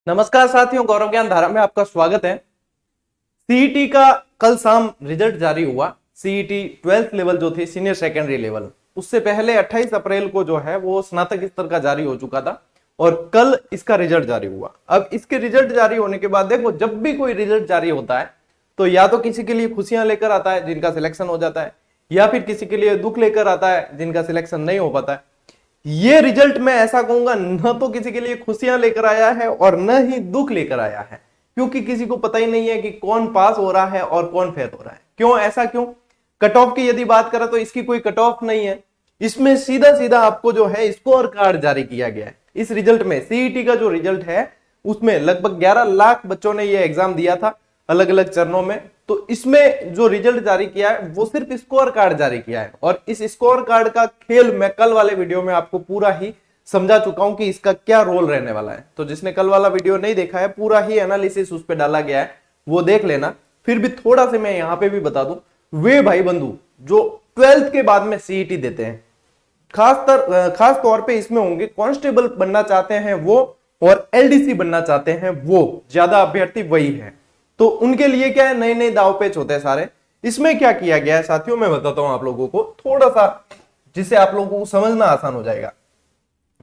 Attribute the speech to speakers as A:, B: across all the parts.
A: नमस्कार साथियों, गौरव ज्ञान धारा में आपका स्वागत है। सीईटी का कल शाम रिजल्ट जारी हुआ। सीईटी 12th लेवल जो थी, सीनियर सेकेंडरी लेवल, उससे पहले 28 अप्रैल को जो है वो स्नातक स्तर का जारी हो चुका था और कल इसका रिजल्ट जारी हुआ। अब इसके रिजल्ट जारी होने के बाद देखो, जब भी कोई रिजल्ट जारी होता है तो या तो किसी के लिए खुशियां लेकर आता है जिनका सिलेक्शन हो जाता है, या फिर किसी के लिए दुख लेकर आता है जिनका सिलेक्शन नहीं हो पाता है। ये रिजल्ट मैं ऐसा कहूंगा, न तो किसी के लिए खुशियां लेकर आया है और न ही दुख लेकर आया है, क्योंकि किसी को पता ही नहीं है कि कौन पास हो रहा है और कौन फेल हो रहा है। क्यों ऐसा क्यों? कट ऑफ की यदि बात करें तो इसकी कोई कट ऑफ नहीं है। इसमें सीधा सीधा आपको जो है स्कोर कार्ड जारी किया गया है। इस रिजल्ट में सीईटी का जो रिजल्ट है उसमें लगभग 11 लाख बच्चों ने यह एग्जाम दिया था अलग अलग चरणों में। तो इसमें जो रिजल्ट जारी किया है वो सिर्फ स्कोर कार्ड जारी किया है, और इस स्कोर कार्ड का खेल मैं कल वाले वीडियो में आपको पूरा ही समझा चुका हूं कि इसका क्या रोल रहने वाला है। तो जिसने कल वाला वीडियो नहीं देखा है, पूरा ही एनालिसिस उस पर डाला गया है, वो देख लेना। फिर भी थोड़ा से मैं यहां पे भी बता दूं, वे भाई बंधु जो 12th के बाद में सीईटी देते हैं, खास तौर पे इसमें होंगे कांस्टेबल बनना चाहते हैं वो, और एलडीसी बनना चाहते हैं वो, ज्यादा अभ्यर्थी वही है। तो उनके लिए क्या है, नए नए दाव पेच होते हैं सारे। इसमें क्या किया गया है साथियों, मैं बताता हूं आप लोगों को थोड़ा सा, जिससे आप लोगों को समझना आसान हो जाएगा।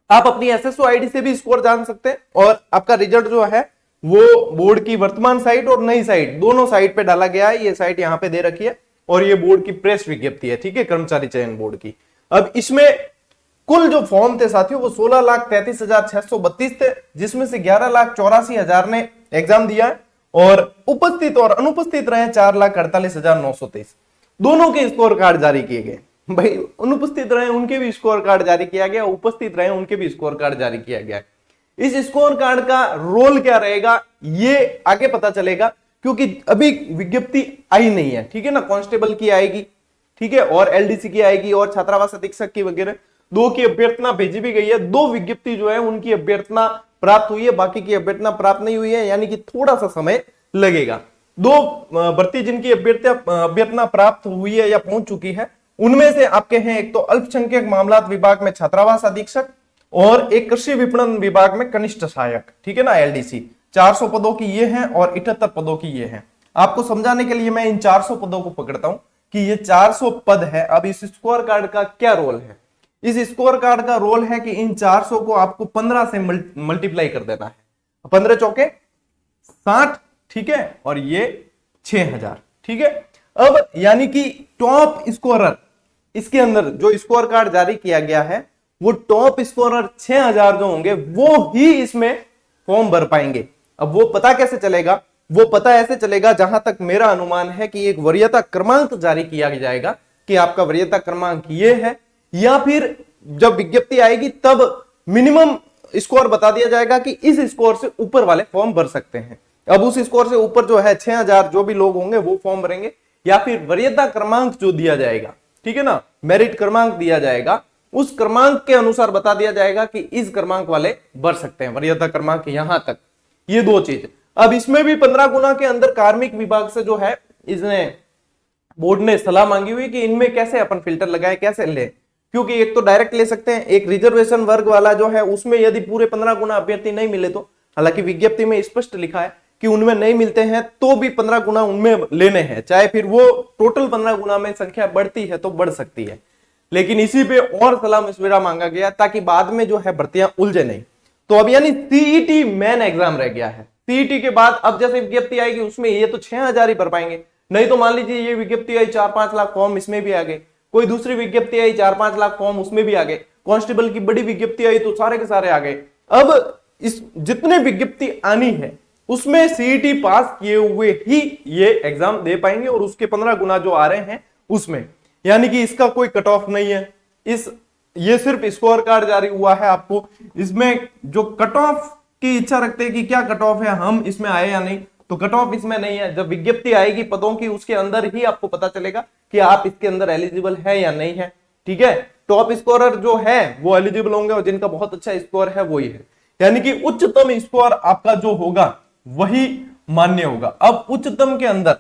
A: आप अपनी एसएसओ आईडी से भी स्कोर जान सकते हैं, और आपका रिजल्ट जो है वो बोर्ड की वर्तमान साइट और नई साइट, दोनों साइट पे डाला गया है। ये साइट यहां पे दे रखी है, और ये बोर्ड की प्रेस विज्ञप्ति है, ठीक है, कर्मचारी चयन बोर्ड की। अब इसमें कुल जो फॉर्म थे साथियों वो 16,33,632 थे, जिसमें से 11,84,000 ने एग्जाम दिया है, और उपस्थित और अनुपस्थित रहे 4,48,923। दोनों के स्कोर कार्ड जारी किए गए। भाई अनुपस्थित रहे उनके भी स्कोर कार्ड जारी किया गया, उपस्थित रहे उनके भी स्कोर कार्ड जारी किया गया। इस स्कोर कार्ड का रोल क्या रहेगा ये आगे पता चलेगा, क्योंकि अभी विज्ञप्ति आई नहीं है, ठीक है ना। कांस्टेबल की आएगी, ठीक है, और एलडीसी की आएगी, और छात्रावास अधीक्षक की वगैरह 2 की अभ्यर्थना भेजी भी गई है। 2 विज्ञप्ति जो है उनकी अभ्यर्थना प्राप्त हुई है, बाकी की अभ्यर्थना प्राप्त नहीं हुई है, यानी कि थोड़ा सा समय लगेगा। 2 भर्ती जिनकी अभ्यर्थना प्राप्त हुई है या पहुंच चुकी है, उनमें से आपके हैं एक तो अल्पसंख्यक मामलात विभाग में छात्रावास अधीक्षक, और एक कृषि विपणन विभाग में कनिष्ठ सहायक, ठीक है ना, एलडीसी। 400 पदों की ये हैं और 78 पदों की ये हैं। आपको समझाने के लिए मैं इन 400 पदों को पकड़ता हूं कि ये 400 पद है। अब इस स्कोर कार्ड का क्या रोल है? इस स्कोर कार्ड का रोल है कि इन 400 को आपको 15 से मल्टीप्लाई कर देना है। 15 चौके 60, ठीक है, और ये 6000, ठीक है। अब यानी कि टॉप स्कोरर, इसके अंदर जो स्कोर कार्ड जारी किया गया है वो टॉप स्कोरर 6000 जो होंगे वो ही इसमें फॉर्म भर पाएंगे। अब वो पता कैसे चलेगा? वो पता ऐसे चलेगा, जहां तक मेरा अनुमान है कि एक वरीयता क्रमांक जारी किया जाएगा कि आपका वरीयता क्रमांक ये है, या फिर जब विज्ञप्ति आएगी तब मिनिमम स्कोर बता दिया जाएगा कि इस स्कोर से ऊपर वाले फॉर्म भर सकते हैं। अब उस स्कोर से ऊपर जो है 6000 जो भी लोग होंगे वो फॉर्म भरेंगे, या फिर वरीयता क्रमांक जो दिया जाएगा, ठीक है ना, मेरिट क्रमांक दिया जाएगा, उस क्रमांक के अनुसार बता दिया जाएगा कि इस क्रमांक वाले भर सकते हैं, वरीयता क्रमांक यहां तक। ये 2 चीज। अब इसमें भी 15 गुना के अंदर कार्मिक विभाग से जो है इसने बोर्ड ने सलाह मांगी हुई कि इनमें कैसे अपन फिल्टर लगाए, कैसे ले, क्योंकि एक तो डायरेक्ट ले सकते हैं, एक रिजर्वेशन वर्ग वाला जो है उसमें यदि पूरे 15 गुना अभ्यर्थी नहीं मिले तो, हालांकि विज्ञप्ति में स्पष्ट लिखा है कि उनमें नहीं मिलते हैं तो भी 15 गुना उनमें लेने हैं, चाहे फिर वो टोटल 15 गुना में संख्या बढ़ती है तो बढ़ सकती है। लेकिन इसी पे और सलाह मशविरा मांगा गया ताकि बाद में जो है भर्तियां उलझे नहीं। तो अब यानी सीईटी मेन एग्जाम रह गया है। सीईटी के बाद अब जैसे विज्ञप्ति आएगी उसमें ये तो 6000 ही भर पाएंगे, नहीं तो मान लीजिए ये विज्ञप्ति आई 4-5 लाख फॉर्म इसमें भी आ गए, कोई दूसरी विज्ञप्ति आई 4-5 लाख फॉर्म उसमें भी आ गए, कांस्टेबल की बड़ी विज्ञप्ति आई तो सारे के सारे आ गए। अब इस जितने विज्ञप्ति आनी है उसमें सीईटी पास किए हुए ही ये एग्जाम दे पाएंगे, और उसके 15 गुना जो आ रहे हैं उसमें, यानी कि इसका कोई कट ऑफ नहीं है। ये सिर्फ स्कोर कार्ड जारी हुआ है आपको। इसमें जो कट ऑफ की इच्छा रखते हैं कि क्या कट ऑफ है, हम इसमें आए या नहीं, तो कट ऑफ इसमें नहीं है। जब विज्ञप्ति आएगी पदों की उसके अंदर ही आपको पता चलेगा कि आप इसके अंदर एलिजिबल है या नहीं है, ठीक है। टॉप स्कोरर जो है वो एलिजिबल होंगे, और जिनका बहुत अच्छा स्कोर है वही है, यानी कि उच्चतम स्कोर आपका जो होगा वही मान्य होगा। अब उच्चतम के अंदर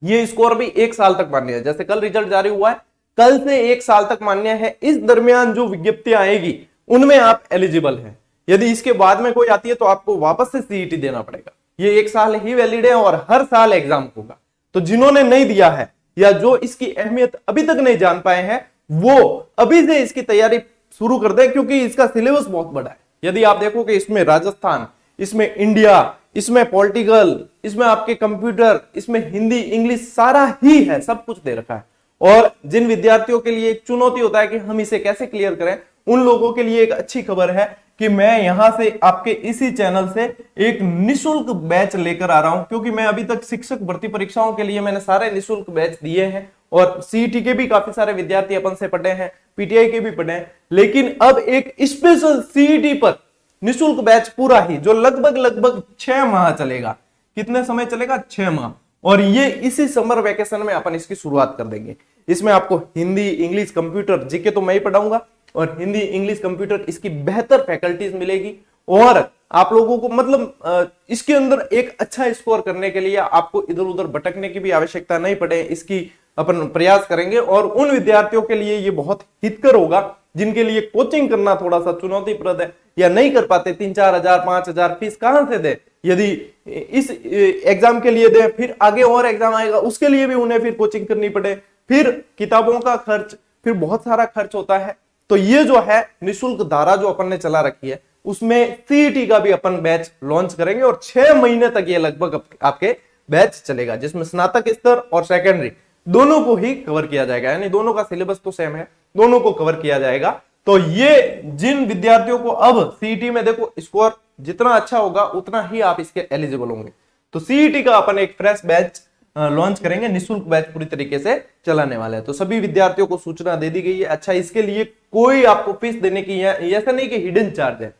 A: ये स्कोर भी 1 साल तक मान्य है, जैसे कल रिजल्ट जारी हुआ है, कल से 1 साल तक मान्य है। इस दरमियान जो विज्ञप्ति आएगी उनमें आप एलिजिबल हैं, यदि इसके बाद में कोई आती है तो आपको वापस से सीईटी देना पड़ेगा। ये 1 साल ही वैलिड है और हर साल एग्जाम होगा। तो जिन्होंने नहीं दिया है या जो इसकी अहमियत अभी तक नहीं जान पाए हैं वो अभी से इसकी तैयारी शुरू कर दें, क्योंकि इसका सिलेबस बहुत बड़ा है। यदि आप देखोगे इसमें राजस्थान, इसमें इंडिया, इसमें पॉलिटिकल, इसमें आपके कंप्यूटर, इसमें हिंदी, इंग्लिश सारा ही है, सब कुछ दे रखा है। और जिन विद्यार्थियों के लिए एक चुनौती होता है कि हम इसे कैसे क्लियर करें, उन लोगों के लिए एक अच्छी खबर है कि मैं यहां से आपके इसी चैनल से एक निशुल्क बैच लेकर आ रहा हूं, क्योंकि मैं अभी तक शिक्षक भर्ती परीक्षाओं के लिए मैंने सारे निशुल्क बैच दिए हैं और सीईटी के भी काफी सारे विद्यार्थी अपन से पढ़े हैं, पीटीआई के भी पढ़े हैं, लेकिन अब एक स्पेशल सीईटी पर निशुल्क बैच पूरा ही जो लगभग 6 माह चलेगा। कितने समय चलेगा? 6 माह। और ये इसी समर वेकेशन में अपन इसकी शुरुआत कर देंगे। इसमें आपको हिंदी, इंग्लिश, कंप्यूटर, जीके तो मैं ही पढ़ाऊंगा और हिंदी, इंग्लिश, कंप्यूटर इसकी बेहतर फैकल्टीज मिलेगी और आप लोगों को मतलब इसके अंदर एक अच्छा स्कोर करने के लिए आपको इधर उधर भटकने की भी आवश्यकता नहीं पड़े, इसकी अपन प्रयास करेंगे। और उन विद्यार्थियों के लिए ये बहुत हितकर होगा जिनके लिए कोचिंग करना थोड़ा सा चुनौतीप्रद है या नहीं कर पाते, 3-4 हजार 5 हजार फीस कहां से दे, यदि इस एग्जाम के लिए दे फिर आगे और एग्जाम आएगा उसके लिए भी उन्हें फिर कोचिंग करनी पड़े, फिर किताबों का खर्च, फिर बहुत सारा खर्च होता है। तो ये जो है निशुल्क धारा जो अपन ने चला रखी है उसमें सीईटी का भी अपन बैच लॉन्च करेंगे और 6 महीने तक ये लगभग आपके बैच चलेगा, जिसमें स्नातक स्तर और सेकेंडरी दोनों को ही कवर किया जाएगा, यानी दोनों का सिलेबस तो सेम है, दोनों को कवर किया जाएगा। तो ये जिन विद्यार्थियों को अब सीईटी में देखो स्कोर जितना अच्छा होगा उतना ही आप इसके एलिजिबल होंगे। तो सीईटी का अपन एक फ्रेश बैच लॉन्च करेंगे, निशुल्क बैच पूरी तरीके से चलाने वाले हैं। तो सभी विद्यार्थियों को सूचना दे दी गई है। अच्छा, इसके लिए कोई आपको फीस देने की, ऐसा नहीं कि हिडन चार्ज है,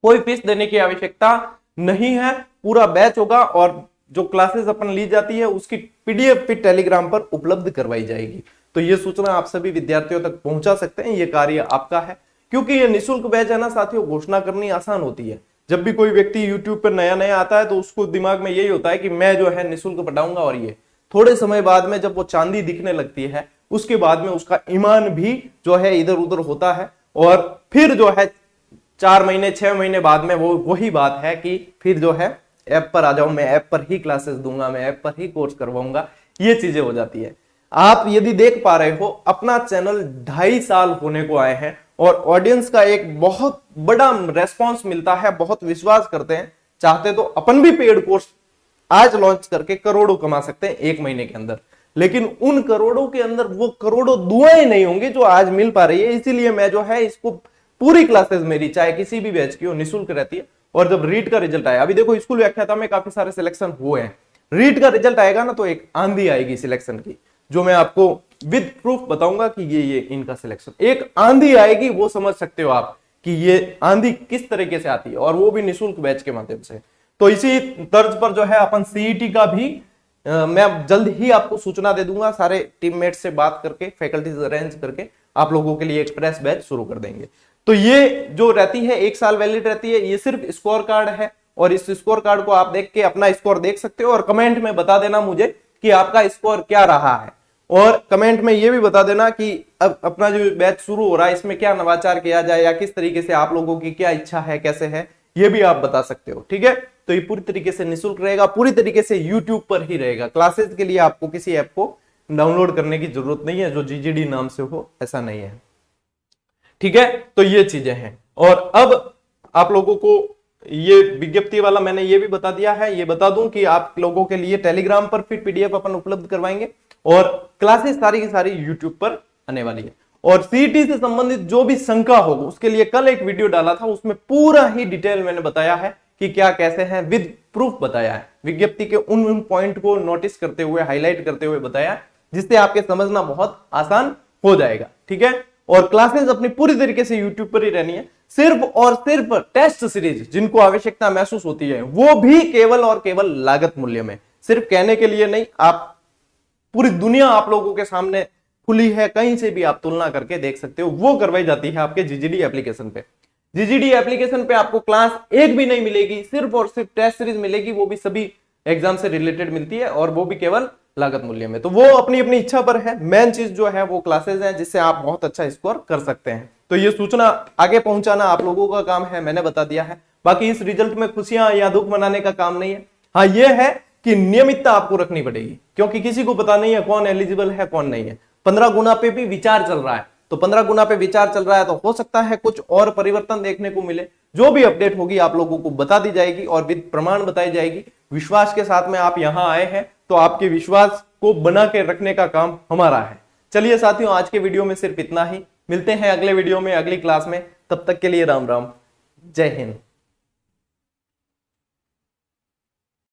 A: कोई फीस देने की आवश्यकता नहीं है। पूरा बैच होगा और जो क्लासेस अपन ली जाती है उसकी पीडीएफ भी टेलीग्राम पर उपलब्ध करवाई जाएगी। तो ये सूचना आप सभी विद्यार्थियों तक पहुंचा सकते हैं, ये कार्य आपका है। क्योंकि ये निशुल्क बैच है ना साथियों, घोषणा करनी आसान होती है। जब भी कोई व्यक्ति यूट्यूब पर नया नया आता है तो उसको दिमाग में यही होता है कि मैं जो है निशुल्क पढ़ाऊंगा, और ये थोड़े समय बाद में जब वो चांदी दिखने लगती है उसके बाद में उसका ईमान भी जो है इधर उधर होता है और फिर जो है 4 महीने 6 महीने बाद में वो वही बात है कि फिर जो है ऐप पर आ जाऊं, मैं ऐप पर ही क्लासेस दूंगा, मैं ऐप पर ही कोर्स करवाऊंगा, ये चीजें हो जाती है। आप यदि देख पा रहे हो अपना चैनल 2.5 साल होने को आए हैं और ऑडियंस का एक बहुत बड़ा रेस्पॉन्स मिलता है, बहुत विश्वास करते हैं। चाहते तो अपन भी पेड कोर्स आज लॉन्च करके करोड़ों कमा सकते हैं 1 महीने के अंदर, लेकिन उन करोड़ों के अंदर वो करोड़ों दुआएं नहीं होंगी जो आज मिल पा रही है। इसीलिए मैं जो है इसको पूरी क्लासेस मेरी चाहे किसी भी बैच की हो निःशुल्क रहती है। और जब रीट का रिजल्ट आया, अभी देखो स्कूल व्याख्याता में काफी सारे सिलेक्शन हुए हैं, रीट का रिजल्ट आएगा ना तो एक आंधी आएगी सिलेक्शन की, जो मैं आपको विद प्रूफ बताऊंगा कि ये इनका सिलेक्शन एक आंधी आएगी। वो समझ सकते हो आप कि ये आंधी किस तरीके से आती है, और वो भी निःशुल्क बैच के माध्यम से। तो इसी तर्ज पर जो है अपन सीईटी का भी मैं जल्द ही आपको सूचना दे दूंगा, सारे टीममेट से बात करके फैकल्टीज अरेंज करके आप लोगों के लिए एक फ्रेश बैच शुरू कर देंगे। तो ये जो रहती है 1 साल वैलिड रहती है, ये सिर्फ स्कोर कार्ड है और इस स्कोर कार्ड को आप देख के अपना स्कोर देख सकते हो और कमेंट में बता देना मुझे कि आपका स्कोर क्या रहा है। और कमेंट में ये भी बता देना कि अब अपना जो बैच शुरू हो रहा है इसमें क्या नवाचार किया जाए या किस तरीके से आप लोगों की क्या इच्छा है, कैसे है, ये भी आप बता सकते हो। ठीक है, तो ये पूरी तरीके से निःशुल्क रहेगा, पूरी तरीके से यूट्यूब पर ही रहेगा। क्लासेस के लिए आपको किसी ऐप को डाउनलोड करने की जरूरत नहीं है जो जीजीडी नाम से हो, ऐसा नहीं है। ठीक है, तो ये चीजें हैं। और अब आप लोगों को ये विज्ञप्ति वाला मैंने ये भी बता दिया है, ये बता दूं कि आप लोगों के लिए टेलीग्राम पर फिर पीडीएफ अपन उपलब्ध करवाएंगे और क्लासेस सारी की सारी यूट्यूब पर आने वाली है। और सीईटी से संबंधित जो भी शंका हो उसके लिए कल एक वीडियो डाला था, उसमें पूरा ही डिटेल मैंने बताया है कि क्या कैसे है, विद प्रूफ बताया है, विज्ञप्ति के उन पॉइंट को नोटिस करते हुए, हाईलाइट करते हुए बताया, जिससे आपके समझना बहुत आसान हो जाएगा। ठीक है, और क्लासेस अपनी पूरी तरीके से यूट्यूब पर ही रहनी है। सिर्फ और सिर्फ टेस्ट सीरीज जिनको आवश्यकता महसूस होती है वो भी केवल और केवल लागत मूल्य में, सिर्फ कहने के लिए नहीं, आप पूरी दुनिया आप लोगों के सामने खुली है, कहीं से भी आप तुलना करके देख सकते हो, वो करवाई जाती है आपके जीजीडी एप्लीकेशन पे। जीजीडी एप्लीकेशन पे आपको क्लास एक भी नहीं मिलेगी, सिर्फ और सिर्फ टेस्ट सीरीज मिलेगी, वो भी सभी एग्जाम से रिलेटेड मिलती है और वो भी केवल लागत मूल्य में। तो वो अपनी अपनी इच्छा पर है, मेन चीज जो है वो क्लासेस हैं जिससे आप बहुत अच्छा स्कोर कर सकते हैं। तो ये सूचना आगे पहुंचाना आप लोगों का काम है, मैंने बता दिया है। बाकी इस रिजल्ट में खुशियां या दुख मनाने का काम नहीं है। हाँ ये है कि नियमितता आपको रखनी पड़ेगी, क्योंकि किसी को पता नहीं है कौन एलिजिबल है कौन नहीं है। 15 गुना पे भी विचार चल रहा है, तो 15 गुना पे विचार चल रहा है तो हो सकता है कुछ और परिवर्तन देखने को मिले। जो भी अपडेट होगी आप लोगों को बता दी जाएगी और विद प्रमाण बताई जाएगी। विश्वास के साथ में आप यहां आए हैं तो आपके विश्वास को बना के रखने का काम हमारा है। चलिए साथियों, आज के वीडियो में सिर्फ इतना ही। मिलते हैं अगले वीडियो में, अगली क्लास में। तब तक के लिए राम राम, जय हिंद।